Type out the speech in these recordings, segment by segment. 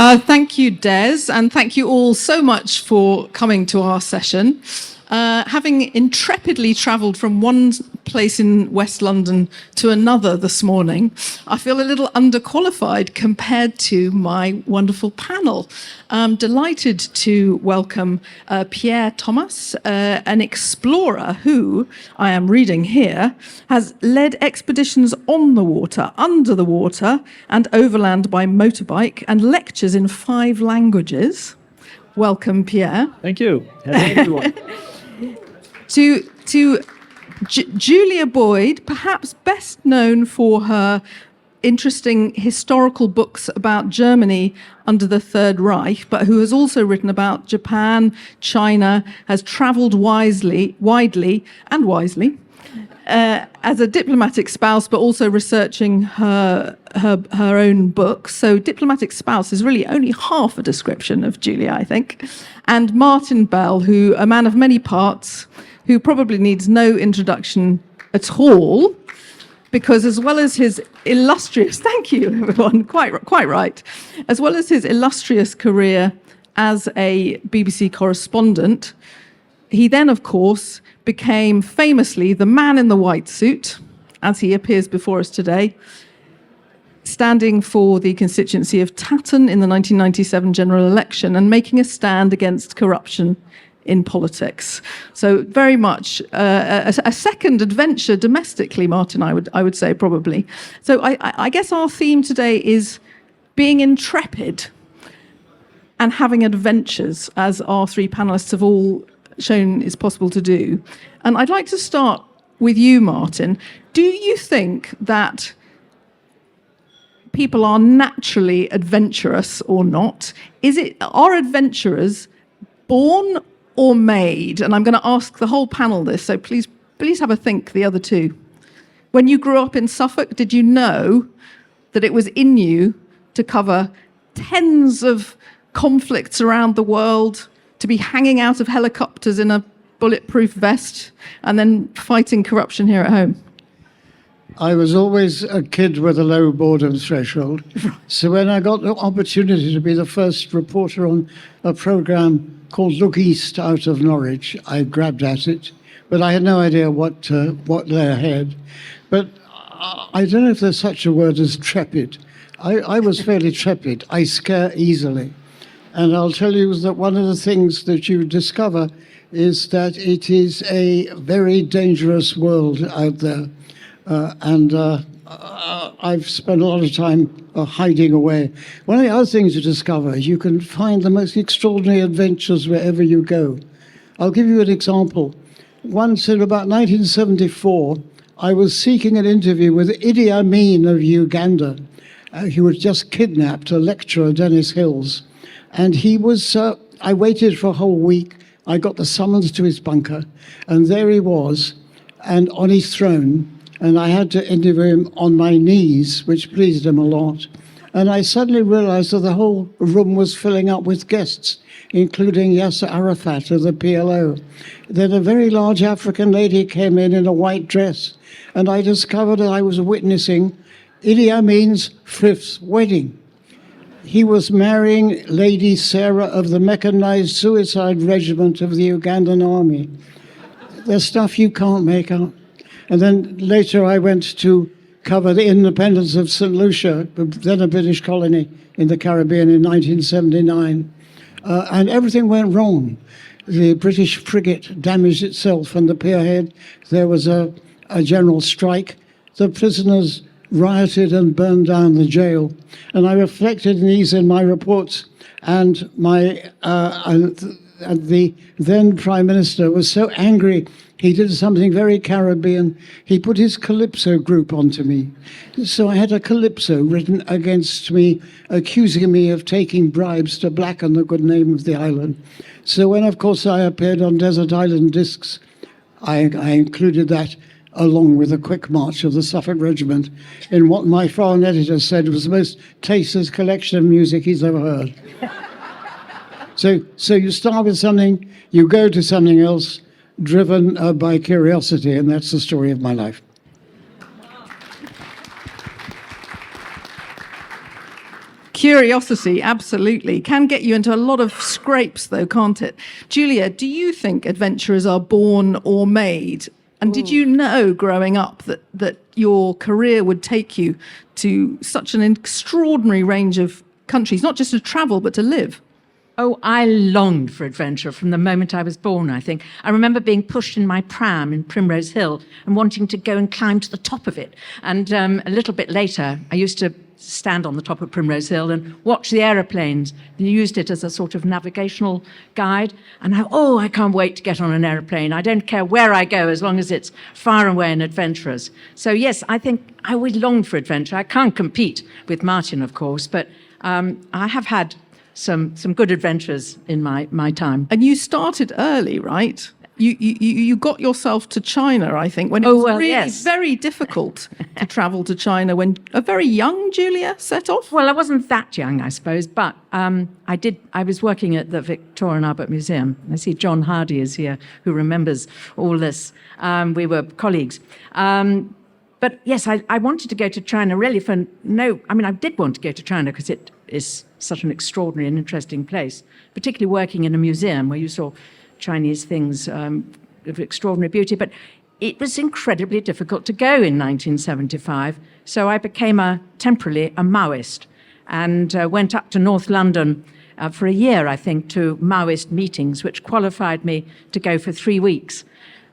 Thank you, Des, and thank you all so much for coming to our session. Having intrepidly travelled from one place in West London to another this morning, I feel a little underqualified compared to my wonderful panel. I'm delighted to welcome Pierre Thomas, an explorer who, I am reading here, has led expeditions on the water, under the water, and overland by motorbike, and lectures in 5 languages. Welcome, Pierre. Thank you. Hello, everyone. To Julia Boyd, perhaps best known for her interesting historical books about Germany under the Third Reich, but who has also written about Japan, China, has travelled widely and wisely as a diplomatic spouse, but also researching her own books. So diplomatic spouse is really only half a description of Julia, I think. And Martin Bell, who a man of many parts, who probably needs no introduction at all, because as well as his illustrious, thank you everyone, quite right, as well as his illustrious career as a BBC correspondent, he then, of course, became famously the man in the white suit, as he appears before us today, standing for the constituency of Tatton in the 1997 general election and making a stand against corruption in politics. So very much a second adventure domestically, Martin, I would say probably. So I guess our theme today is being intrepid and having adventures, as our 3 panelists have all shown is possible to do. And I'd like to start with you, Martin. Do you think that people are naturally adventurous or not? Are adventurers born or made? And I'm going to ask the whole panel this, so please have a think, the other two. When you grew up in Suffolk, did you know that it was in you to cover tens of conflicts around the world, to be hanging out of helicopters in a bulletproof vest, and then fighting corruption here at home? I was always a kid with a low boredom threshold. So when I got the opportunity to be the first reporter on a programme called Look East out of Norwich, I grabbed at it, but I had no idea what lay ahead. But I don't know if there's such a word as trepid. I was fairly trepid. I scare easily. And I'll tell you that one of the things that you discover is that it is a very dangerous world out there. I've spent a lot of time hiding away. One of the other things you discover is you can find the most extraordinary adventures wherever you go. I'll give you an example. Once in about 1974, I was seeking an interview with Idi Amin of Uganda. He was just kidnapped, a lecturer, Dennis Hills. And he was, I waited for a whole week. I got the summons to his bunker, and there he was, and on his throne. And I had to interview him on my knees, which pleased him a lot. And I suddenly realized that the whole room was filling up with guests, including Yasser Arafat of the PLO. Then a very large African lady came in a white dress, and I discovered that I was witnessing Idi Amin's 5th wedding. He was marrying Lady Sarah of the Mechanized Suicide Regiment of the Ugandan Army. There's stuff you can't make up. And then later I went to cover the independence of St. Lucia, then a British colony in the Caribbean in 1979. And everything went wrong. The British frigate damaged itself and the pierhead. There was a general strike. The prisoners rioted and burned down the jail. And I reflected these in my reports. And the then Prime Minister was so angry, he did something very Caribbean. He put his Calypso group onto me. So I had a Calypso written against me, accusing me of taking bribes to blacken the good name of the island. So when, of course, I appeared on Desert Island Discs, I included that along with a quick march of the Suffolk Regiment in what my foreign editor said was the most tasteless collection of music he's ever heard. So you start with something, you go to something else, driven by curiosity, and that's the story of my life. Curiosity, absolutely. Can get you into a lot of scrapes, though, can't it? Julia, do you think adventurers are born or made? And did you know growing up that your career would take you to such an extraordinary range of countries, not just to travel, but to live? Oh, I longed for adventure from the moment I was born, I think. I remember being pushed in my pram in Primrose Hill and wanting to go and climb to the top of it. And a little bit later, I used to stand on the top of Primrose Hill and watch the aeroplanes. They used it as a sort of navigational guide. And I can't wait to get on an aeroplane. I don't care where I go as long as it's far away and adventurous. So yes, I think I always longed for adventure. I can't compete with Martin, of course, but I have had some good adventures in my time. And you started early, right? You got yourself to China, I think, when it was really yes. very difficult to travel to China when a very young Julia set off. Well, I wasn't that young, I suppose, but I was working at the Victoria and Albert Museum. I see John Hardy is here, who remembers all this. We were colleagues. But yes, I wanted to go to China really I did want to go to China because it is such an extraordinary and interesting place, particularly working in a museum where you saw Chinese things of extraordinary beauty. But it was incredibly difficult to go in 1975. So I became temporarily a Maoist and went up to North London for a year, I think, to Maoist meetings, which qualified me to go for 3 weeks.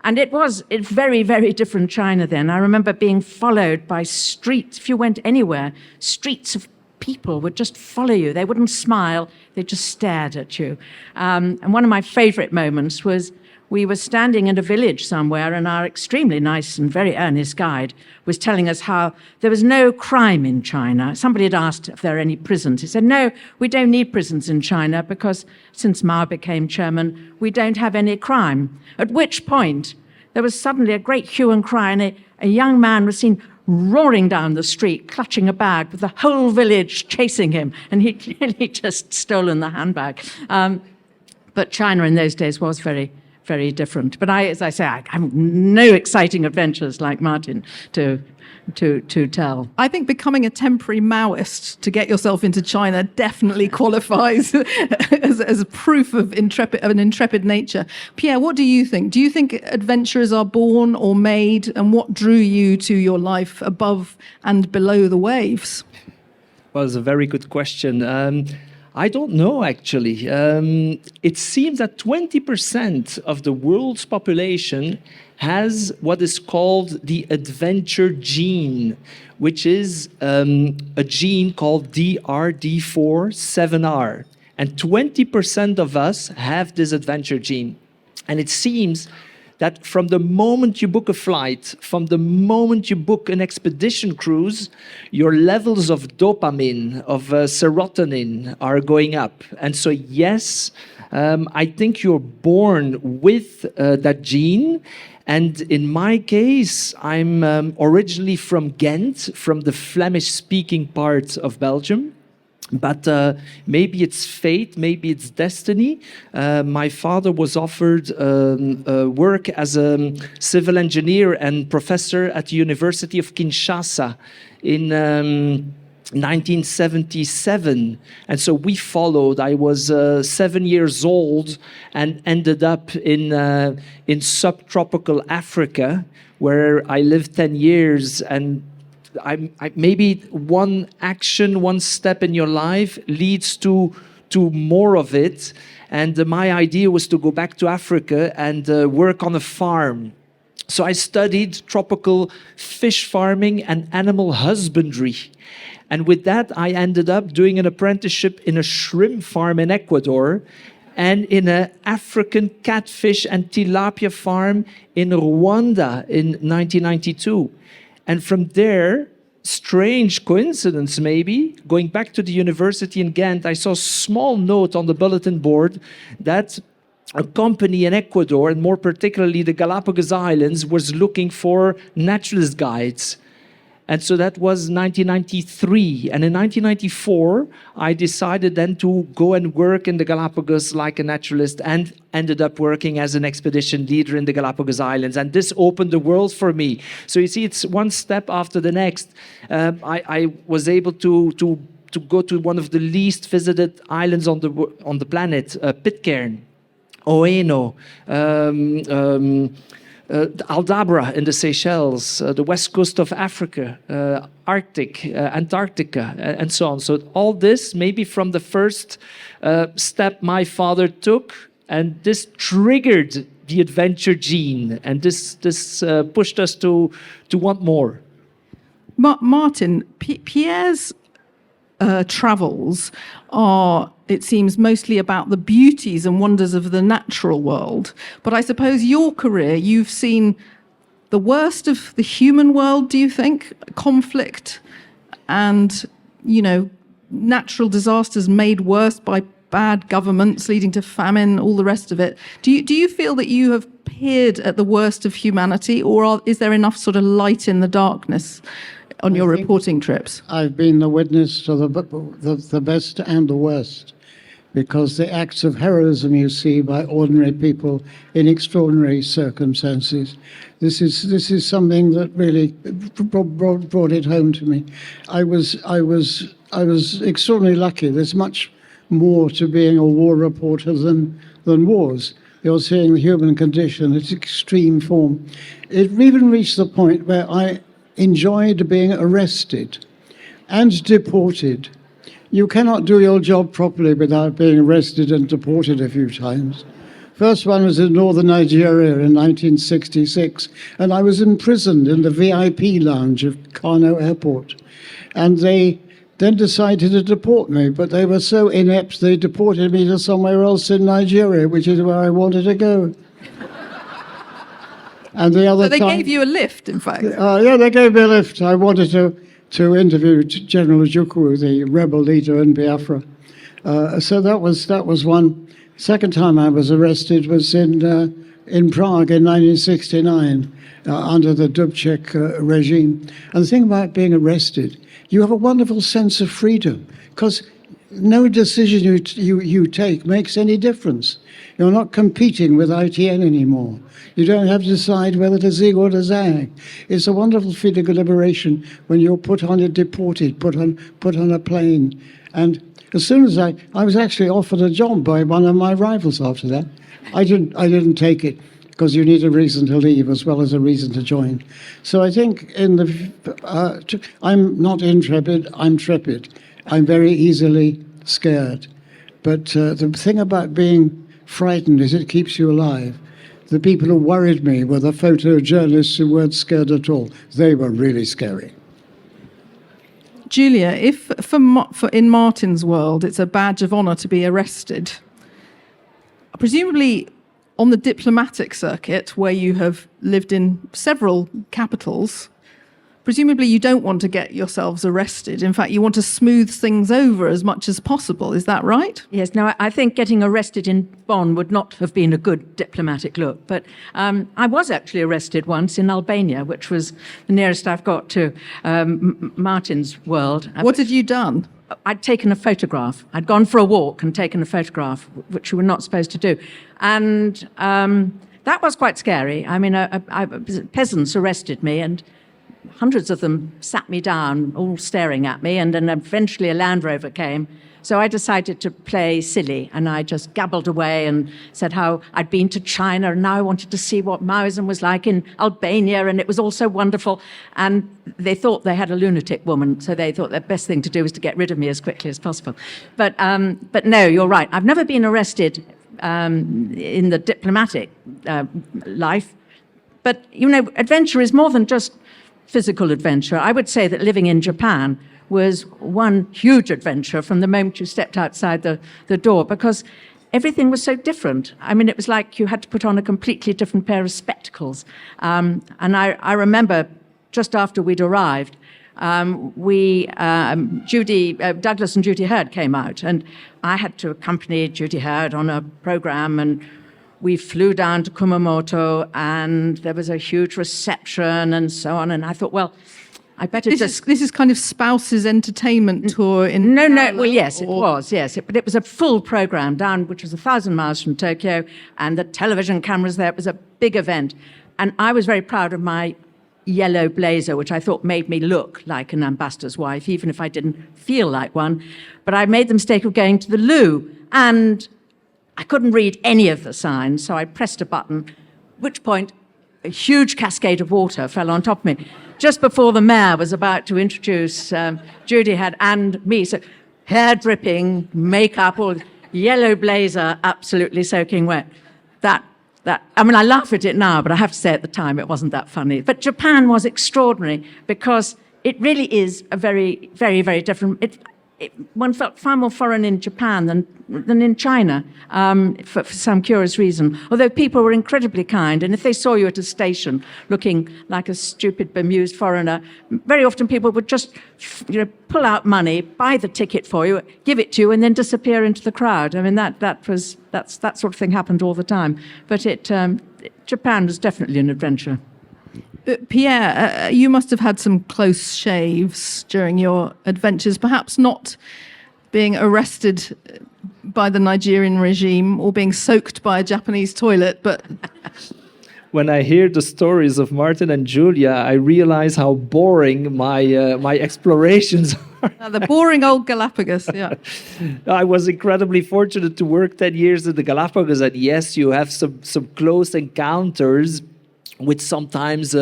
And it's very, very different China then. I remember being followed by streets. If you went anywhere, streets of people would just follow you. They wouldn't smile. They just stared at you. And one of my favorite moments was we were standing in a village somewhere and our extremely nice and very earnest guide was telling us how there was no crime in China. Somebody had asked if there are any prisons. He said, no, we don't need prisons in China because since Mao became chairman, we don't have any crime. At which point, there was suddenly a great hue and cry and a young man was seen roaring down the street, clutching a bag with the whole village chasing him. And he'd clearly just stolen the handbag. But China in those days was very, very different. But as I say, I have no exciting adventures like Martin to tell. I think becoming a temporary Maoist to get yourself into China definitely qualifies as a proof of an intrepid nature. Pierre, what do you think? Do you think adventurers are born or made? And what drew you to your life above and below the waves? Well, it's a very good question. I don't know, actually. It seems that 20% of the world's population has what is called the adventure gene, which is a gene called DRD4-7R. And 20% of us have this adventure gene. And it seems that from the moment you book a flight, from the moment you book an expedition cruise, your levels of dopamine, of serotonin are going up. And so, yes, I think you're born with that gene. And in my case, I'm originally from Ghent, from the Flemish-speaking part of Belgium. But maybe it's fate, maybe it's destiny. My father was offered work as a civil engineer and professor at the University of Kinshasa in 1977. And so we followed. I was 7 years old and ended up in subtropical Africa, where I lived 10 years. And maybe one action, one step in your life leads to more of it. And my idea was to go back to Africa and work on a farm. So I studied tropical fish farming and animal husbandry. And with that, I ended up doing an apprenticeship in a shrimp farm in Ecuador and in an African catfish and tilapia farm in Rwanda in 1992. And from there, strange coincidence maybe, going back to the university in Ghent, I saw a small note on the bulletin board that a company in Ecuador, and more particularly the Galapagos Islands, was looking for naturalist guides. And so that was 1993. And in 1994, I decided then to go and work in the Galapagos like a naturalist and ended up working as an expedition leader in the Galapagos Islands. And this opened the world for me. So you see, it's one step after the next. I was able to to go to one of the least visited islands on the planet, Pitcairn, Oeno, Aldabra in the Seychelles, the west coast of Africa, Arctic, Antarctica, and so on. So all this, maybe from the first step my father took, and this triggered the adventure gene, and this pushed us to want more. Martin, Pierre's travels are, it seems, mostly about the beauties and wonders of the natural world. But I suppose your career, you've seen the worst of the human world, do you think? Conflict and, natural disasters made worse by bad governments leading to famine, all the rest of it. Do you feel that you have peered at the worst of humanity, or is there enough sort of light in the darkness on your reporting trips? I've been the witness to the best and the worst, because the acts of heroism you see by ordinary people in extraordinary circumstances, this is something that really brought it home to me. I was extraordinarily lucky. There's much more to being a war reporter than wars. You're seeing the human condition, its extreme form. It even reached the point where I enjoyed being arrested and deported. You cannot do your job properly without being arrested and deported a few times. First one was in northern Nigeria in 1966, and I was imprisoned in the VIP lounge of Kano Airport. And they then decided to deport me, but they were so inept they deported me to somewhere else in Nigeria, which is where I wanted to go. And the other So they time, gave you a lift, in fact. yeah, they gave me a lift. I wanted to interview General Ojukwu, the rebel leader in Biafra. So that was one. Second time I was arrested was in Prague in 1969 under the Dubček regime. And the thing about being arrested, you have a wonderful sense of freedom, because no decision you take makes any difference. You're not competing with ITN anymore. You don't have to decide whether to zig or to zag. It's a wonderful feeling of liberation when you're put on a deported, put on a plane. And as soon as I was actually offered a job by one of my rivals after that. I didn't take it, because you need a reason to leave as well as a reason to join. So I think I'm not intrepid, I'm trepid. I'm very easily scared. But the thing about being frightened is it keeps you alive. The people who worried me were the photojournalists who weren't scared at all. They were really scary. Julia, if for in Martin's world it's a badge of honour to be arrested, presumably on the diplomatic circuit, where you have lived in several capitals, presumably you don't want to get yourselves arrested. In fact, you want to smooth things over as much as possible. Is that right? Yes. Now, I think getting arrested in Bonn would not have been a good diplomatic look. But I was actually arrested once in Albania, which was the nearest I've got to Martin's world. What had you done? I'd taken a photograph. I'd gone for a walk and taken a photograph, which you were not supposed to do. And that was quite scary. I mean, peasants arrested me, and hundreds of them sat me down, all staring at me, and then eventually a Land Rover came. So I decided to play silly, and I just gabbled away and said how I'd been to China, and now I wanted to see what Maoism was like in Albania, and it was all so wonderful. And they thought they had a lunatic woman, so they thought the best thing to do was to get rid of me as quickly as possible. But no, you're right. I've never been arrested in the diplomatic life. But, adventure is more than just physical adventure. I would say that living in Japan was one huge adventure from the moment you stepped outside the door, because everything was so different. I mean, it was like you had to put on a completely different pair of spectacles. And I remember just after we'd arrived, Douglas and Judy Hurd came out, and I had to accompany Judy Hurd on a program, and we flew down to Kumamoto, and there was a huge reception and so on. And I thought, well, I better This is kind of spouses entertainment tour in No. Well, yes, it was. Yes, but it was a full program down, which was 1,000 miles from Tokyo, and the television cameras there. It was a big event, and I was very proud of my yellow blazer, which I thought made me look like an ambassador's wife, even if I didn't feel like one. But I made the mistake of going to the loo, and I couldn't read any of the signs, so I pressed a button, at which point a huge cascade of water fell on top of me. Just before the mayor was about to introduce Judy and me, so hair dripping, makeup, all yellow blazer, absolutely soaking wet. I mean, I laugh at it now, but I have to say at the time it wasn't that funny. But Japan was extraordinary because it really is a very, very, very different. One felt far more foreign in Japan than in China, for some curious reason. Although people were incredibly kind, and if they saw you at a station looking like a stupid, bemused foreigner, very often people would just, pull out money, buy the ticket for you, give it to you, and then disappear into the crowd. I mean, that sort of thing happened all the time. But Japan was definitely an adventure. Pierre, you must have had some close shaves during your adventures, perhaps not being arrested by the Nigerian regime or being soaked by a Japanese toilet, but... When I hear the stories of Martin and Julia, I realize how boring my explorations are. The boring old Galapagos, yeah. I was incredibly fortunate to work 10 years in the Galapagos, and yes, you have some close encounters with sometimes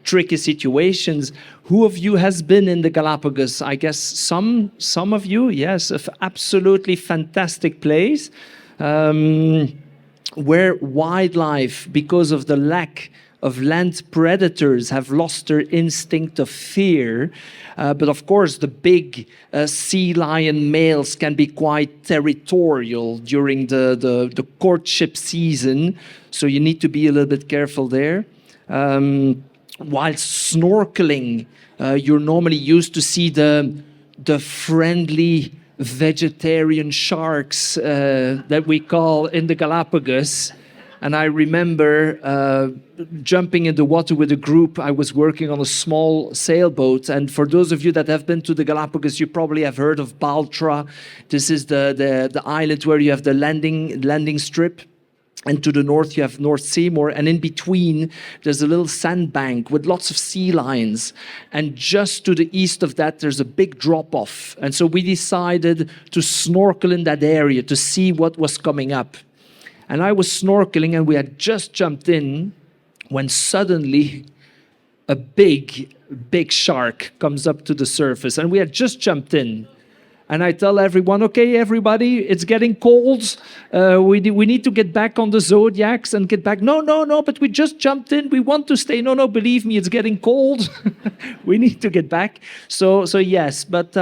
tricky situations. Who of you has been in the Galapagos? I guess some of you, yes, absolutely fantastic place. Where wildlife, because of the lack of land predators, have lost their instinct of fear. But of course, the big sea lion males can be quite territorial during the courtship season. So you need to be a little bit careful there. While snorkeling, you're normally used to see the friendly vegetarian sharks that we call in the Galapagos. And I remember jumping in the water with a group. I was working on a small sailboat. And for those of you that have been to the Galapagos, you probably have heard of Baltra. This is the island where you have the landing strip. And to the north, you have North Seymour. And in between, there's a little sandbank with lots of sea lions. And just to the east of that, there's a big drop-off. And so we decided to snorkel in that area to see what was coming up. And I was snorkeling, and we had just jumped in when suddenly a big shark comes up to the surface. And we had just jumped in. And I tell everyone, okay, everybody, it's getting cold. We need to get back on the Zodiacs and get back. No, but we just jumped in. We want to stay. No, believe me, it's getting cold. We need to get back. So yes, but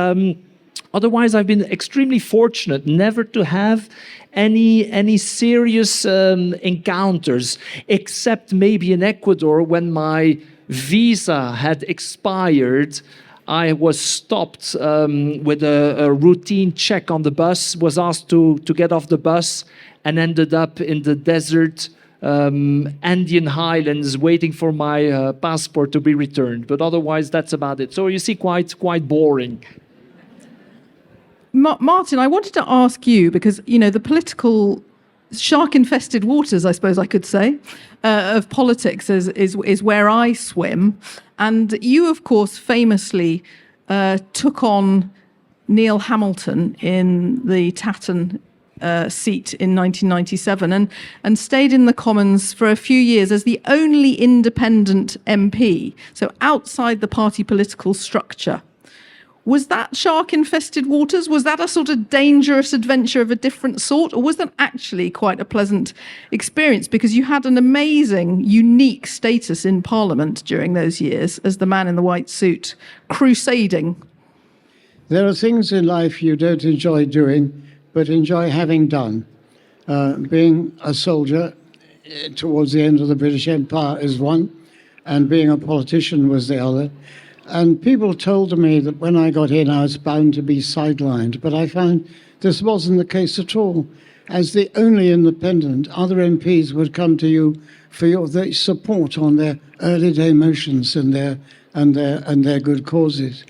otherwise I've been extremely fortunate never to have any serious encounters, except maybe in Ecuador when my visa had expired. I was stopped with a routine check on the bus, was asked to get off the bus, and ended up in the desert Andean highlands waiting for my passport to be returned. But otherwise, that's about it. So you see, quite boring. Martin, I wanted to ask you, because, the political shark-infested waters, I suppose I could say, of politics is where I swim. And you, of course, famously took on Neil Hamilton in the Tatton seat in 1997 and stayed in the Commons for a few years as the only independent MP, so outside the party political structure. Was that shark-infested waters? Was that a sort of dangerous adventure of a different sort? Or was that actually quite a pleasant experience? Because you had an amazing, unique status in Parliament during those years as the man in the white suit, crusading. There are things in life you don't enjoy doing, but enjoy having done. Being a soldier towards the end of the British Empire is one, and being a politician was the other. And people told me that when I got in, I was bound to be sidelined. But I found this wasn't the case at all. As the only independent, other MPs would come to you for their support on their early day motions and their good causes.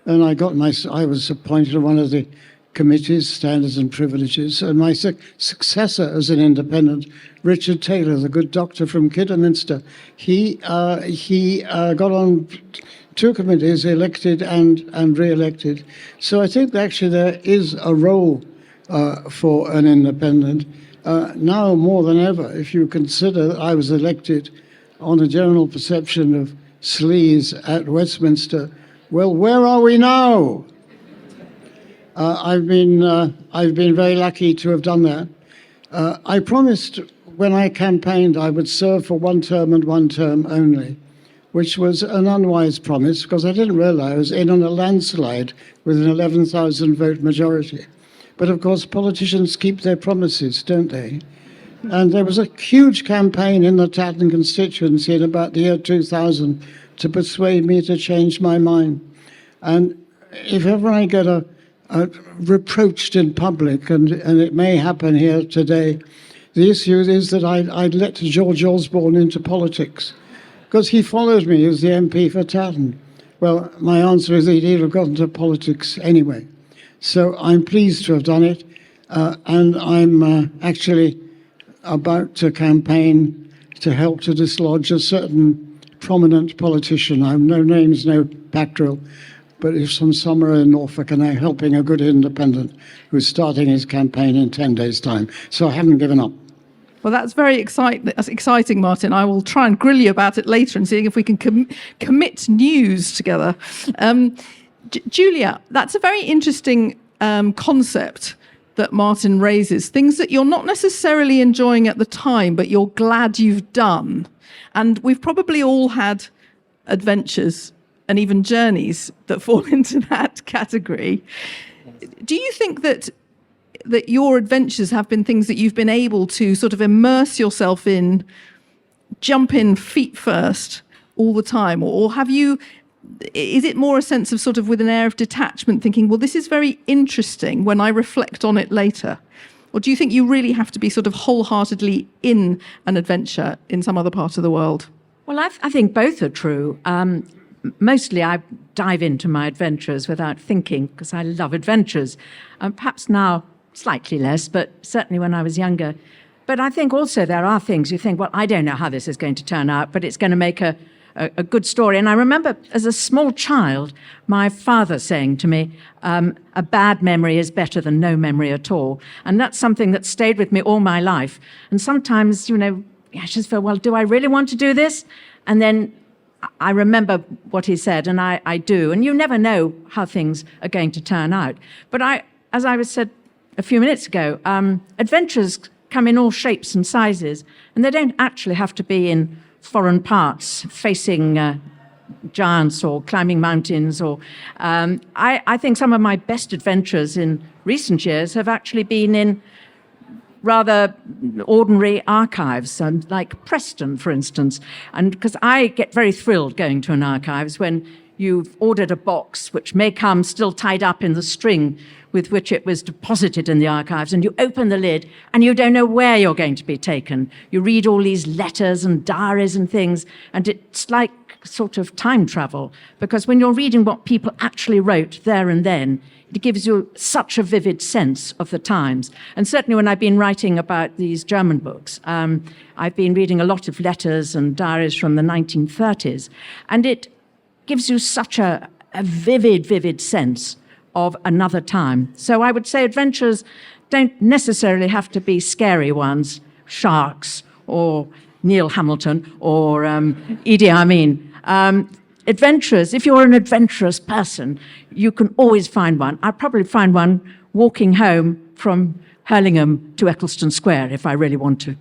And I was appointed one of the committees, standards and privileges. And my successor as an independent, Richard Taylor, the good doctor from Kidderminster, he got on 2 committees, elected and re-elected. So I think actually there is a role for an independent. Now more than ever, if you consider that I was elected on a general perception of sleaze at Westminster, well, where are we now? I've been very lucky to have done that. I promised when I campaigned I would serve for 1 term and 1 term only, which was an unwise promise because I didn't realize I was in on a landslide with an 11,000 vote majority. But of course, politicians keep their promises, don't they? And there was a huge campaign in the Tatton constituency in about the year 2000 to persuade me to change my mind. And if ever I get reproached in public, and it may happen here today, the issue is that I'd let George Osborne into politics because he followed me as the MP for Tatton. Well, my answer is he'd have gotten to politics anyway. So I'm pleased to have done it, and I'm actually about to campaign to help to dislodge a certain prominent politician. I have no names, no backdrill, but it's from somewhere in Norfolk, and I'm helping a good independent who's starting his campaign in 10 days' time. So I haven't given up. Well, that's very exciting, Martin. I will try and grill you about it later and seeing if we can commit news together. Julia, that's a very interesting concept that Martin raises, things that you're not necessarily enjoying at the time, but you're glad you've done. And we've probably all had adventures and even journeys that fall into that category. Do you think that your adventures have been things that you've been able to sort of immerse yourself in, jump in feet first all the time? Or have you, is it more a sense of sort of with an air of detachment thinking, well, this is very interesting when I reflect on it later? Or do you think you really have to be sort of wholeheartedly in an adventure in some other part of the world? Well, I think both are true. Mostly I dive into my adventures without thinking because I love adventures. Perhaps now slightly less, but certainly when I was younger. But I think also there are things you think, well, I don't know how this is going to turn out, but it's going to make a good story. And I remember as a small child, my father saying to me, a bad memory is better than no memory at all. And that's something that stayed with me all my life. And sometimes, I just feel, well, do I really want to do this? And then I remember what he said, and I do. And you never know how things are going to turn out. But as I said a few minutes ago, adventures come in all shapes and sizes, and they don't actually have to be in foreign parts, facing giants or climbing mountains. Or I think some of my best adventures in recent years have actually been in rather ordinary archives, like Preston, for instance. And because I get very thrilled going to an archives when you've ordered a box which may come still tied up in the string with which it was deposited in the archives, and you open the lid and you don't know where you're going to be taken. You read all these letters and diaries and things, and it's like sort of time travel, because when you're reading what people actually wrote there and then, it gives you such a vivid sense of the times. And certainly when I've been writing about these German books, I've been reading a lot of letters and diaries from the 1930s, and it gives you such a vivid sense of another time. So I would say adventures don't necessarily have to be scary ones, sharks or Neil Hamilton or Idi Amin. Adventures, if you're an adventurous person, you can always find one. I'd probably find one walking home from Hurlingham to Eccleston Square if I really want to.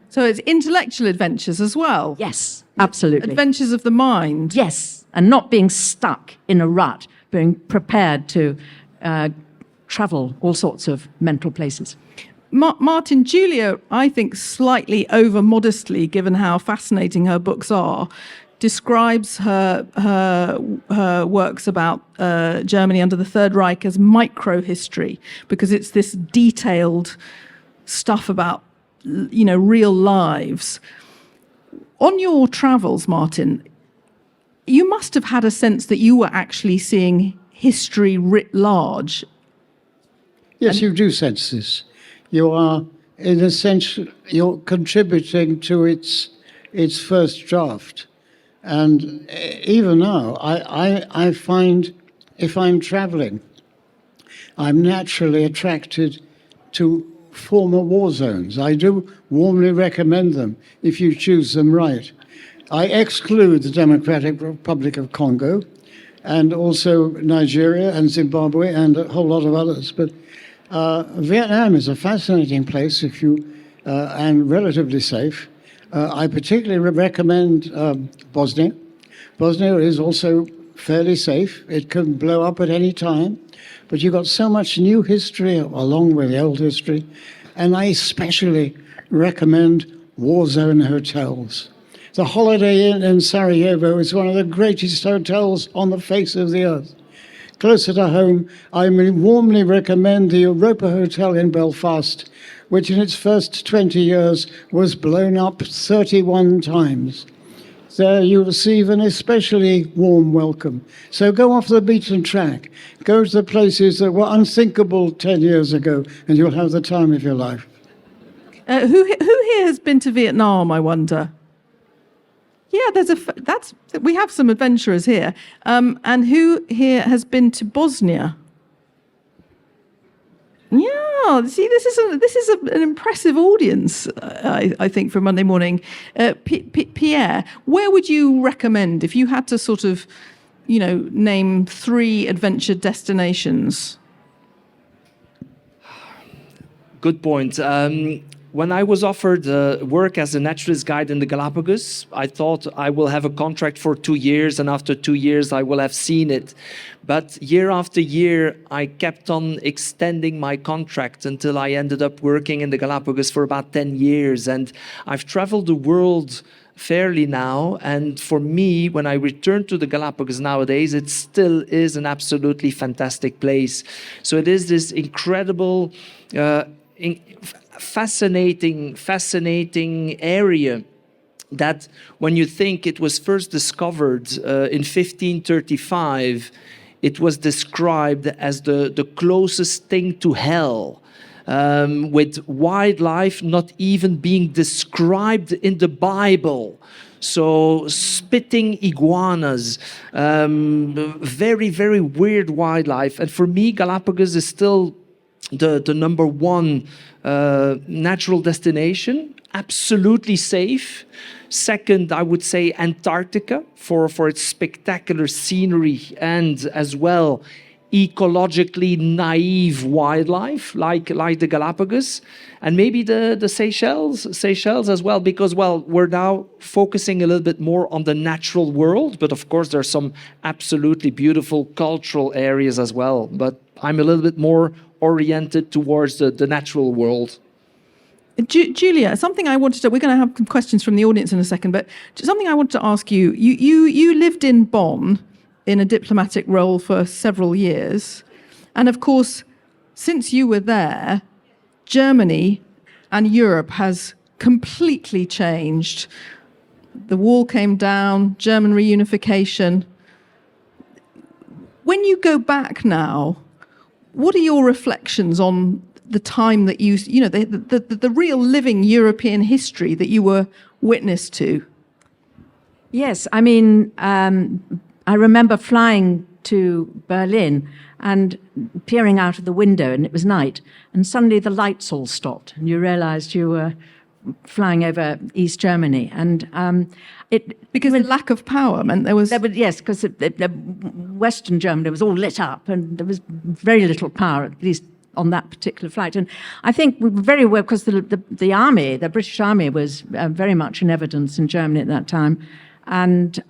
So it's intellectual adventures as well? Yes, absolutely. Adventures of the mind? Yes, and not being stuck in a rut, being prepared to travel all sorts of mental places. Martin, Julia, I think slightly over-modestly, given how fascinating her books are, describes her works about Germany under the Third Reich as micro-history, because it's this detailed stuff about, real lives. On your travels, Martin, you must have had a sense that you were actually seeing history writ large Yes, you do sense this. You are, in a sense, you're contributing to its first draft. And even now, I find if I'm traveling, I'm naturally attracted to former war zones. I do warmly recommend them if you choose them right. I exclude the Democratic Republic of Congo and also Nigeria and Zimbabwe and a whole lot of others. But Vietnam is a fascinating place if you and relatively safe. I particularly recommend Bosnia. Bosnia is also fairly safe. It can blow up at any time, but you've got so much new history along with the old history, and I especially recommend war zone hotels. The Holiday Inn in Sarajevo is one of the greatest hotels on the face of the earth. Closer to home, I warmly recommend the Europa Hotel in Belfast, which in its first 20 years was blown up 31 times. There you'll receive an especially warm welcome. So go off the beaten track. Go to the places that were unthinkable 10 years ago, and you'll have the time of your life. Who here has been to Vietnam, I wonder? Yeah, we have some adventurers here. And who here has been to Bosnia? Yeah, see, this is an impressive audience, I think, for Monday morning. Pierre, where would you recommend if you had to sort of, name 3 adventure destinations? Good point. When I was offered work as a naturalist guide in the Galapagos, I thought I will have a contract for 2 years, and after 2 years I will have seen it. But year after year, I kept on extending my contract until I ended up working in the Galapagos for about 10 years. And I've traveled the world fairly now. And for me, when I return to the Galapagos nowadays, it still is an absolutely fantastic place. So it is this incredible, fascinating area that when you think it was first discovered in 1535, it was described as the closest thing to hell, with wildlife not even being described in the Bible. So spitting iguanas, very, very weird wildlife. And for me, Galapagos is still the number one natural destination, absolutely safe. Second, I would say Antarctica for its spectacular scenery and as well ecologically naive wildlife like the Galapagos, and maybe the Seychelles as well, because, well, we're now focusing a little bit more on the natural world, but of course there's some absolutely beautiful cultural areas as well. But I'm a little bit more oriented towards the natural world. Julia, something I wanted to, we're going to have some questions from the audience in a second, but something I wanted to ask you. You lived in Bonn in a diplomatic role for several years. And of course, since you were there, Germany and Europe has completely changed. The wall came down, German reunification. When you go back now, what are your reflections on the time that the real living European history that you were witness to? Yes, I mean, I remember flying to Berlin and peering out of the window, and it was night, and suddenly the lights all stopped, and you realized you were flying over East Germany. And because the lack of power meant there was... Yes, because Western Germany was all lit up, and there was very little power, at least on that particular flight. And I think we were very aware, because the army, the British army, was very much in evidence in Germany at that time. And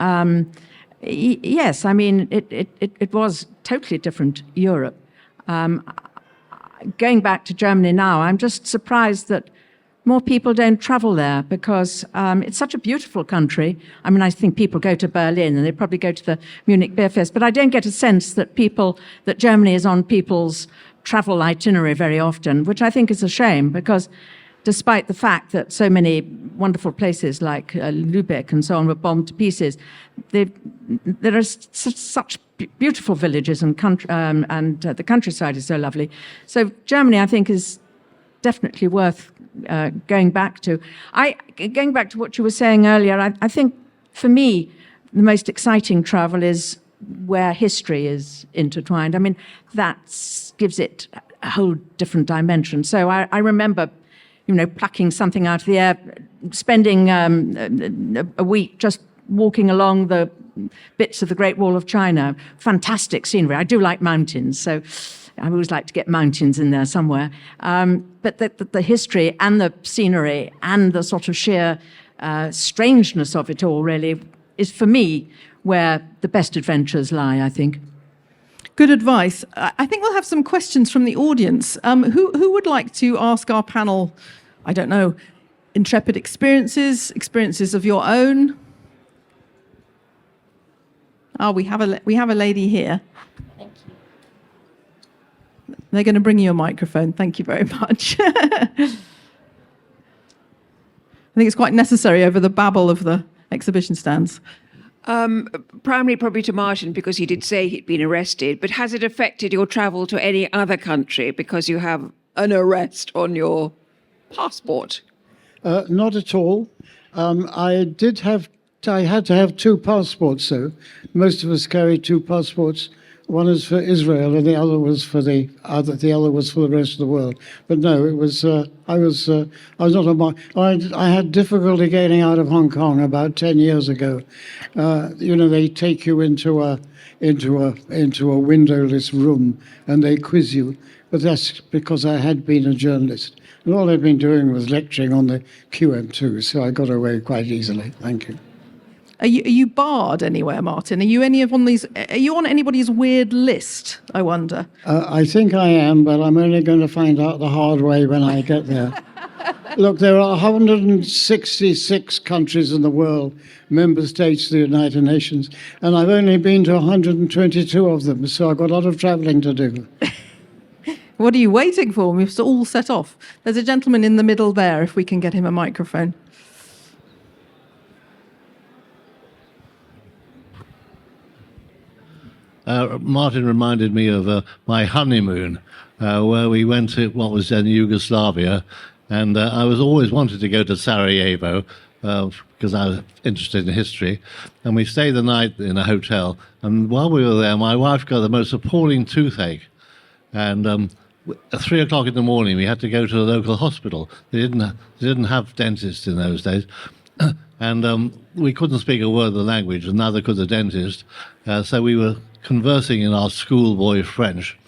yes, I mean, it was totally different Europe. Going back to Germany now, I'm just surprised that more people don't travel there, because it's such a beautiful country. I mean, I think people go to Berlin and they probably go to the Munich Beer Fest, but I don't get a sense that Germany is on people's travel itinerary very often, which I think is a shame, because despite the fact that so many wonderful places like Lübeck and so on were bombed to pieces, there are such beautiful villages and the countryside is so lovely. So Germany, I think, is definitely worth going back to. Going back to what you were saying earlier, I think for me, the most exciting travel is where history is intertwined. I mean, that gives it a whole different dimension. So I remember, plucking something out of the air, spending a week just walking along the bits of the Great Wall of China. Fantastic scenery. I do like mountains, so I always like to get mountains in there somewhere. But the history and the scenery and the sort of sheer strangeness of it all really is, for me, where the best adventures lie, I think. Good advice. I think we'll have some questions from the audience. Who would like to ask our panel, I don't know, intrepid experiences of your own? Oh, we have a lady here. Thank you. They're going to bring you a microphone. Thank you very much. I think it's quite necessary over the babble of the exhibition stands. Primarily probably to Martin, because he did say he'd been arrested, but has it affected your travel to any other country because you have an arrest on your passport? Not at all. I had to have two passports, though. Most of us carry two passports. One is for Israel, and the other was for the rest of the world. But no, it was. I was not on I had difficulty getting out of Hong Kong about 10 years ago. They take you into a windowless room and they quiz you. But that's because I had been a journalist, and all I'd been doing was lecturing on the QM2, so I got away quite easily. Thank you. Are you barred anywhere, Martin? Are you Are you on anybody's weird list, I wonder? I think I am, but I'm only going to find out the hard way when I get there. Look, there are 166 countries in the world, member states of the United Nations, and I've only been to 122 of them, so I've got a lot of travelling to do. What are you waiting for? We've all set off. There's a gentleman in the middle there, if we can get him a microphone. Martin reminded me of my honeymoon, where we went to what was then Yugoslavia, and I was always wanted to go to Sarajevo because I was interested in history, and we stayed the night in a hotel, and while we were there, my wife got the most appalling toothache, and at 3 o'clock in the morning we had to go to the local hospital. They didn't have dentists in those days. And we couldn't speak a word of the language, and neither could the dentist, so we were conversing in our schoolboy French,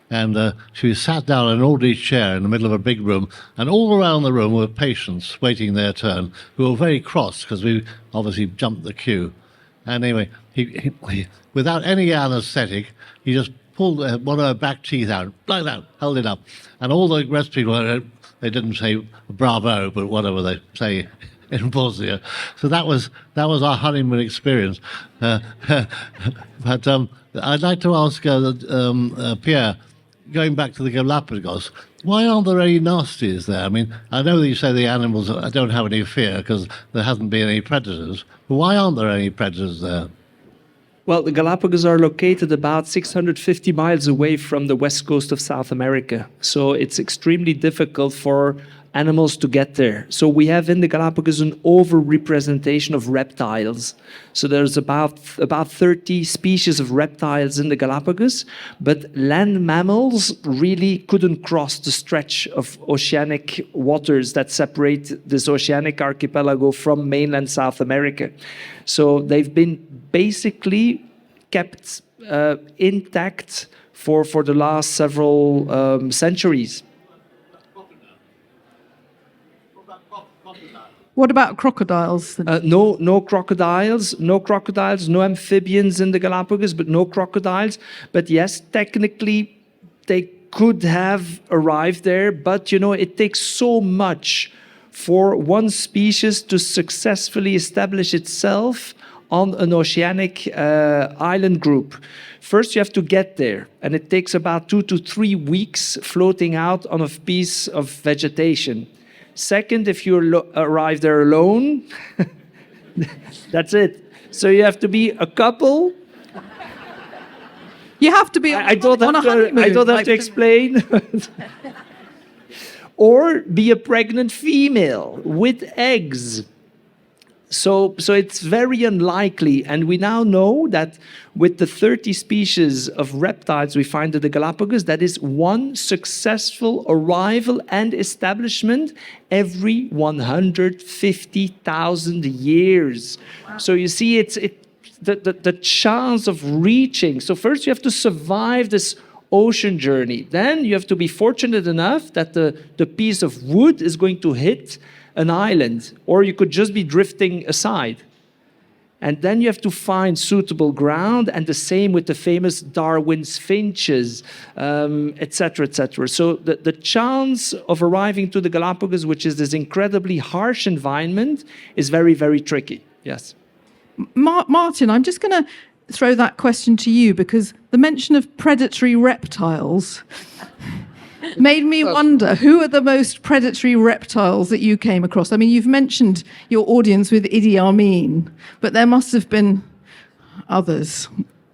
and she sat down in an ordinary chair in the middle of a big room, and all around the room were patients waiting their turn, who were very cross because we obviously jumped the queue. And anyway, he without any anaesthetic, he just pulled one of her back teeth out, like that, held it up, and all the rest of people, they didn't say bravo, but whatever they say in Bosnia. So that was our honeymoon experience. But I'd like to ask Pierre, going back to the Galapagos, why aren't there any nasties there? I mean, I know that you say the animals don't have any fear because there hasn't been any predators, but why aren't there any predators there? Well, the Galapagos are located about 650 miles away from the west coast of South America. So it's extremely difficult for animals to get there. So we have in the Galapagos an over-representation of reptiles. So there's about 30 species of reptiles in the Galapagos, but land mammals really couldn't cross the stretch of oceanic waters that separate this oceanic archipelago from mainland South America. So they've been basically kept intact for the last several centuries. What about crocodiles? No crocodiles, no amphibians in the Galapagos, but no crocodiles. But yes, technically they could have arrived there, but it takes so much for one species to successfully establish itself on an oceanic island group. First, you have to get there, and it takes about 2 to 3 weeks floating out on a piece of vegetation. Second, if you arrive there alone, that's it. So you have to be a couple You have to be I don't on a have to, honeymoon. I don't have to explain. Or be a pregnant female with eggs. So it's very unlikely. And we now know that with the 30 species of reptiles we find at the Galapagos, that is one successful arrival and establishment every 150,000 years. Wow. So you see, the chance of reaching. So first you have to survive this ocean journey. Then you have to be fortunate enough that the piece of wood is going to hit an island, or you could just be drifting aside. And then you have to find suitable ground, and the same with the famous Darwin's finches, etc., etc. So the chance of arriving to the Galapagos, which is this incredibly harsh environment, is very, very tricky. Yes. Martin, I'm just going to throw that question to you, because the mention of predatory reptiles made me wonder, who are the most predatory reptiles that you came across? I mean, you've mentioned your audience with Idi Amin, but there must have been others.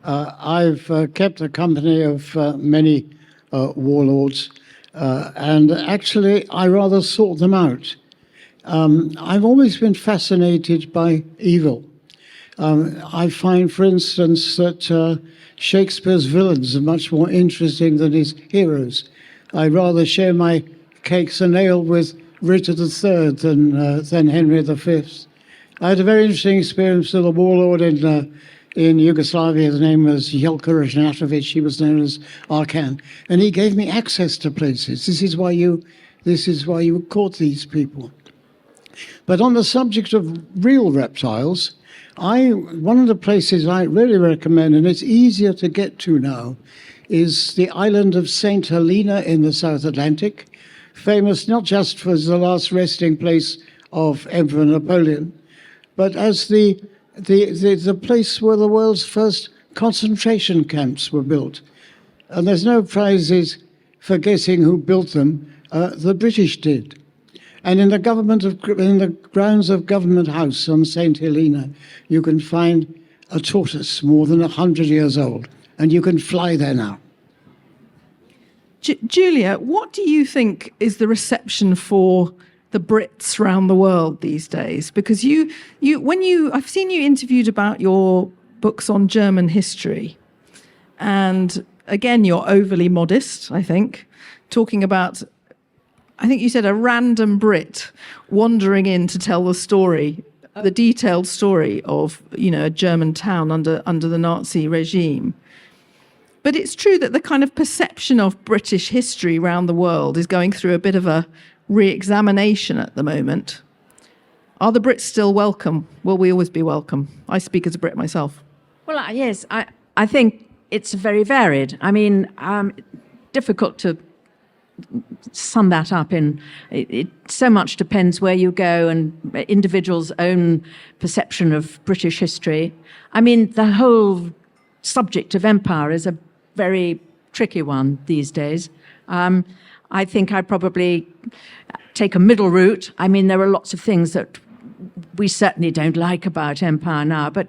I've kept a company of many warlords, and actually I rather sort them out. I've always been fascinated by evil. I find, for instance, that Shakespeare's villains are much more interesting than his heroes. I'd rather share my cakes and ale with Richard III than Henry V. I had a very interesting experience with a warlord in Yugoslavia. His name was Jelko Ražnatović. He was known as Arkan, and he gave me access to places. This is why you caught these people. But on the subject of real reptiles, one of the places I really recommend, and it's easier to get to now, is the island of St. Helena in the South Atlantic, famous not just for the last resting place of Emperor Napoleon, but as the place where the world's first concentration camps were built. And there's no prizes for guessing who built them. The British did. And in the grounds of Government House on St. Helena, you can find a tortoise more than 100 years old. And you can fly there now. Julia, what do you think is the reception for the Brits around the world these days? Because I've seen you interviewed about your books on German history, and again, you're overly modest, I think, talking about, I think you said, a random Brit wandering in to tell the story, the detailed story of, a German town under the Nazi regime. But it's true that the kind of perception of British history around the world is going through a bit of a re-examination at the moment. Are the Brits still welcome? Will we always be welcome? I speak as a Brit myself. Well, yes, I think it's very varied. I mean, difficult to sum that up in. It so much depends where you go and individuals' own perception of British history. I mean, the whole subject of empire is a very tricky one these days. I think I'd probably take a middle route. I mean, there are lots of things that we certainly don't like about empire now, but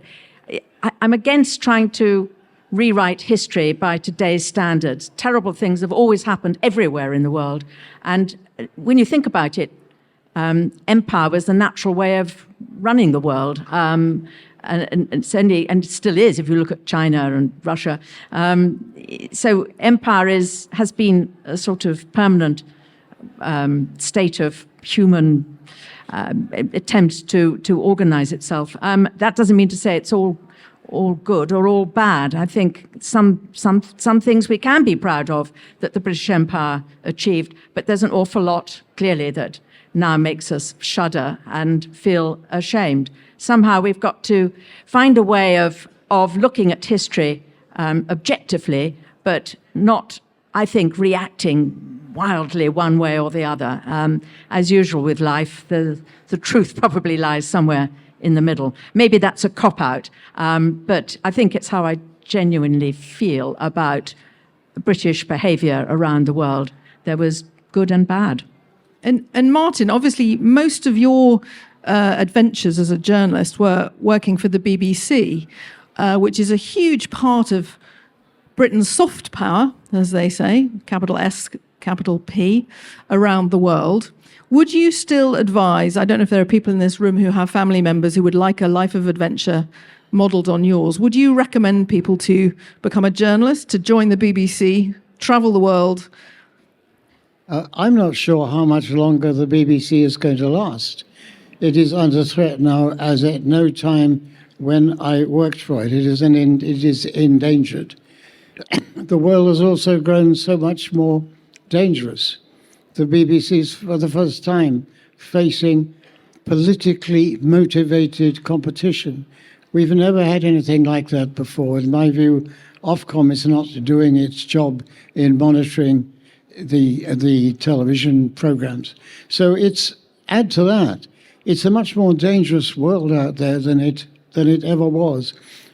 I'm against trying to rewrite history by today's standards. Terrible things have always happened everywhere in the world. And when you think about it, empire was the natural way of running the world. And it still is, if you look at China and Russia. So empire has been a sort of permanent state of human attempts to organize itself. That doesn't mean to say it's all good or all bad. I think some things we can be proud of that the British Empire achieved, but there's an awful lot, clearly, that now makes us shudder and feel ashamed. Somehow we've got to find a way of looking at history objectively, but not, I think, reacting wildly one way or the other. As usual with life, the truth probably lies somewhere in the middle. Maybe that's a cop-out, but I think it's how I genuinely feel about British behaviour around the world. There was good and bad. And Martin, obviously, most of your adventures as a journalist were working for the BBC, which is a huge part of Britain's soft power, as they say, capital S, capital P, around the world. Would you still advise, I don't know if there are people in this room who have family members who would like a life of adventure modelled on yours, would you recommend people to become a journalist, to join the BBC, travel the world? I'm not sure how much longer the BBC is going to last. It is under threat now, as at no time when I worked for it. It is endangered. The world has also grown so much more dangerous. The BBC is, for the first time, facing politically motivated competition. We've never had anything like that before. In my view, Ofcom is not doing its job in monitoring the television programs. So add to that, it's a much more dangerous world out there than it ever was.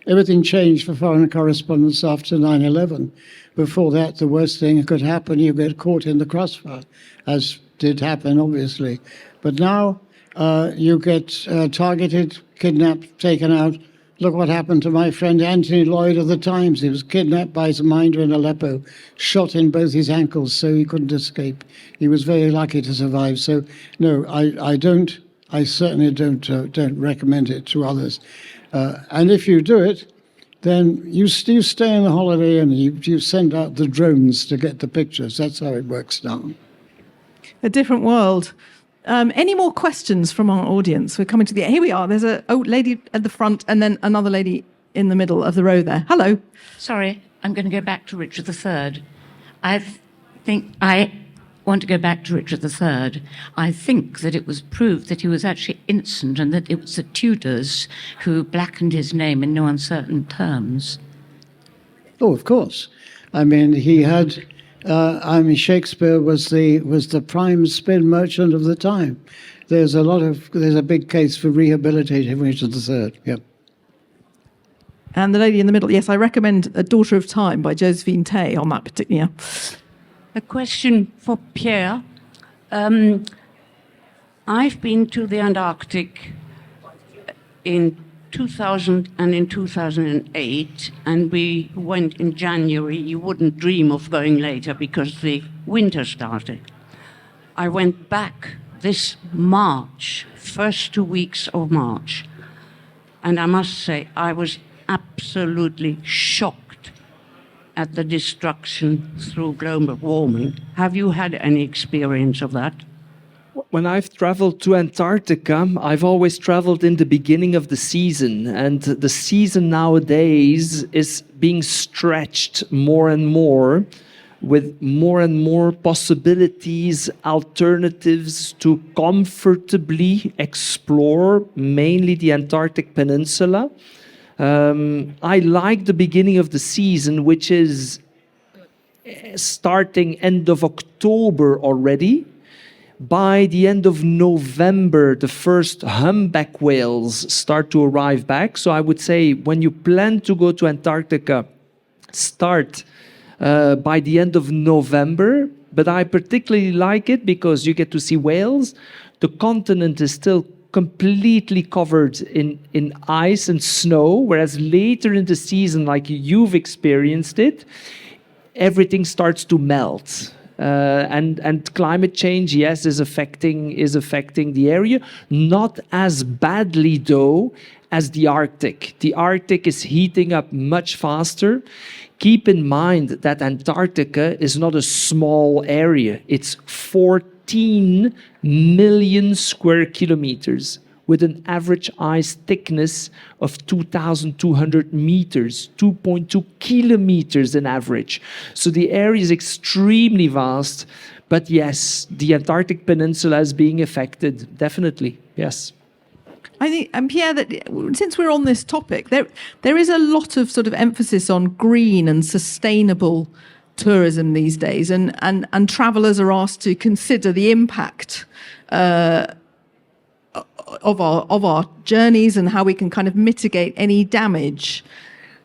Everything changed for foreign correspondents after 9/11. Before that, the worst thing that could happen, you get caught in the crossfire, as did happen, obviously. But now you get targeted, kidnapped, taken out. Look what happened to my friend Anthony Lloyd of the Times. He was kidnapped by some minder in Aleppo, shot in both his ankles so he couldn't escape. He was very lucky to survive. So, no, I certainly don't recommend it to others. And if you do it, then you stay on the holiday and you send out the drones to get the pictures. That's how it works now. A different world. Any more questions from our audience? We're coming to here we are. There's a lady at the front and then another lady in the middle of the row there. Hello. Sorry, I'm going to go back to Richard III. I want to go back to Richard III. I think that it was proved that he was actually innocent and that it was the Tudors who blackened his name in no uncertain terms. Oh, of course. I mean, he had... Shakespeare was the prime spin merchant of the time. There's a big case for rehabilitating Richard III. Yep. And the lady in the middle, yes, I recommend A Daughter of Time by Josephine Tay on that particular. A question for Pierre. I've been to the Antarctic in 2000 and in 2008, and we went in January. You wouldn't dream of going later because the winter started. I went back this March, first 2 weeks of March, and I must say I was absolutely shocked at the destruction through global warming. Have you had any experience of that? When I've traveled to Antarctica, I've always traveled in the beginning of the season, and the season nowadays is being stretched more and more with more and more possibilities, alternatives to comfortably explore mainly the Antarctic Peninsula. I like the beginning of the season, which is starting end of October already. By the end of November, the first humpback whales start to arrive back. So I would say when you plan to go to Antarctica, start by the end of November. But I particularly like it because you get to see whales. The continent is still completely covered in ice and snow, whereas later in the season, like you've experienced it, everything starts to melt. And climate change, yes, is affecting the area. Not as badly, though, as the Arctic. The Arctic is heating up much faster. Keep in mind that Antarctica is not a small area. It's 14 million square kilometers with an average ice thickness of 2,200 meters, 2.2 kilometers in average. So the area is extremely vast. But yes, the Antarctic Peninsula is being affected, definitely, yes. I think, and Pierre, that since we're on this topic, there is a lot of sort of emphasis on green and sustainable tourism these days, and travellers are asked to consider the impact of our journeys and how we can kind of mitigate any damage.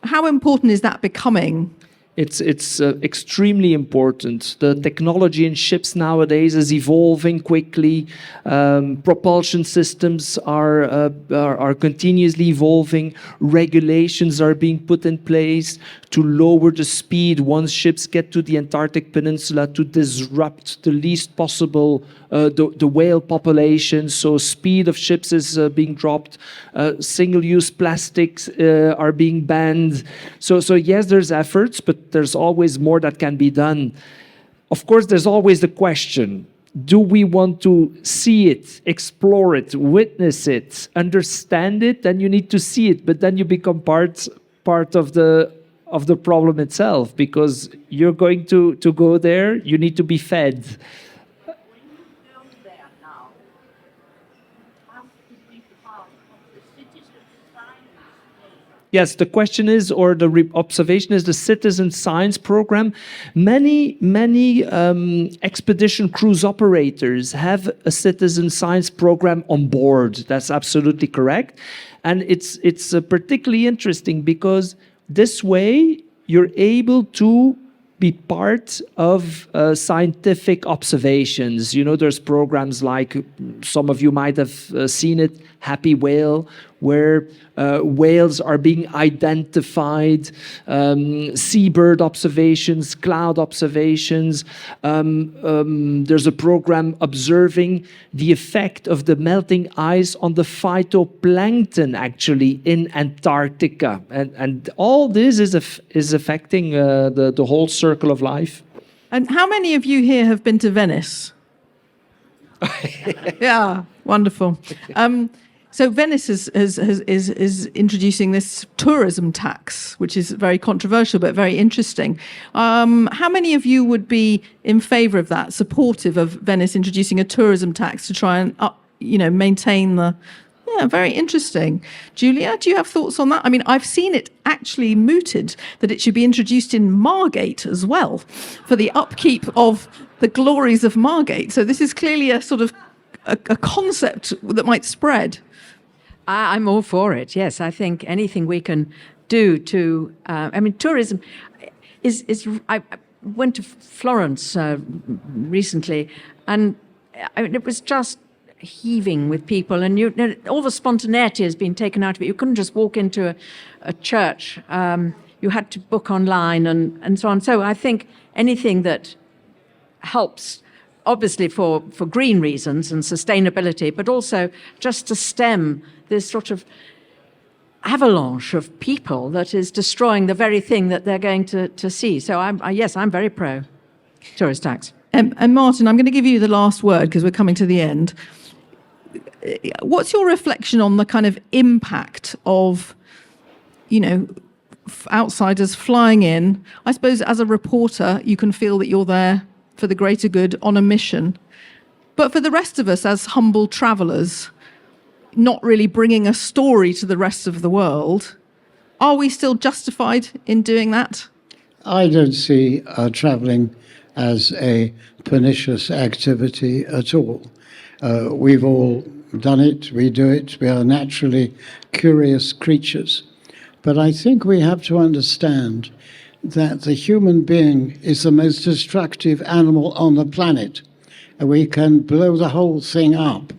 How important is that becoming It's extremely important. The technology in ships nowadays is evolving quickly. Propulsion systems are continuously evolving. Regulations are being put in place to lower the speed once ships get to the Antarctic Peninsula, to disrupt the least possible the whale population. So speed of ships is being dropped. Single-use plastics are being banned. So yes, there's efforts, but there's always more that can be done. Of course, there's always the question, do we want to see it, explore it, witness it, understand it? Then you need to see it, but then you become part of the problem itself, because you're going to go there, you need to be fed. Yes, the question is, or the observation is, the citizen science program. Many expedition cruise operators have a citizen science program on board. That's absolutely correct. And it's particularly interesting because this way you're able to be part of scientific observations. You know, there's programs like, some of you might have seen it, Happy Whale, where whales are being identified, seabird observations, cloud observations. There's a program observing the effect of the melting ice on the phytoplankton, actually, in Antarctica. And all this is affecting the whole circle of life. And how many of you here have been to Venice? Yeah, wonderful. So Venice is introducing this tourism tax, which is very controversial but very interesting. How many of you would be in favour of that, supportive of Venice introducing a tourism tax to try and maintain the? Yeah, very interesting. Julia, do you have thoughts on that? I mean, I've seen it actually mooted that it should be introduced in Margate as well, for the upkeep of the glories of Margate. So this is clearly a sort of a concept that might spread. I'm all for it. Yes, I think anything we can do to. Tourism is. I went to Florence recently, and it was just heaving with people, and all the spontaneity has been taken out of it. You couldn't just walk into a church. You had to book online and so on. So I think anything that helps, obviously for green reasons and sustainability, but also just to stem this sort of avalanche of people that is destroying the very thing that they're going to see. So I'm very pro tourist tax. And Martin, I'm going to give you the last word because we're coming to the end. What's your reflection on the kind of impact of, outsiders flying in? I suppose as a reporter, you can feel that you're there for the greater good on a mission. But for the rest of us as humble travellers, not really bringing a story to the rest of the world, are we still justified in doing that? I don't see travelling as a pernicious activity at all. We've all done it, we do it, we are naturally curious creatures. But I think we have to understand that the human being is the most destructive animal on the planet. We can blow the whole thing up.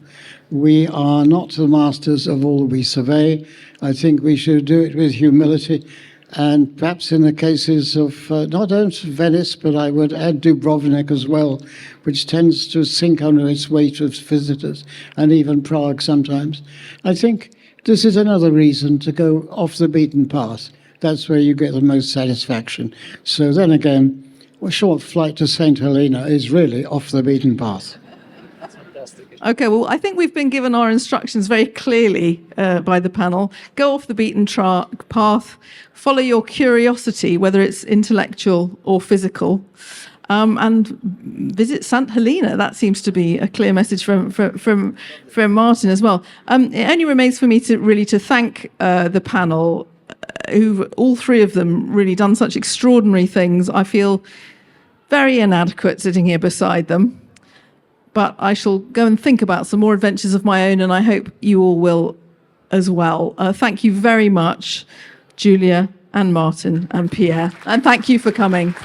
We are not the masters of all we survey. I think we should do it with humility. And perhaps in the cases of not only Venice, but I would add Dubrovnik as well, which tends to sink under its weight of visitors, and even Prague sometimes. I think this is another reason to go off the beaten path. That's where you get the most satisfaction. So then again, a short flight to St. Helena is really off the beaten path. Okay, well, I think we've been given our instructions very clearly by the panel. Go off the beaten path, follow your curiosity, whether it's intellectual or physical, and visit St. Helena. That seems to be a clear message from Martin as well. It only remains for me to thank the panel, who've all three of them really done such extraordinary things. I feel very inadequate sitting here beside them. But I shall go and think about some more adventures of my own, and I hope you all will as well. Thank you very much, Julia and Martin and Pierre. And thank you for coming.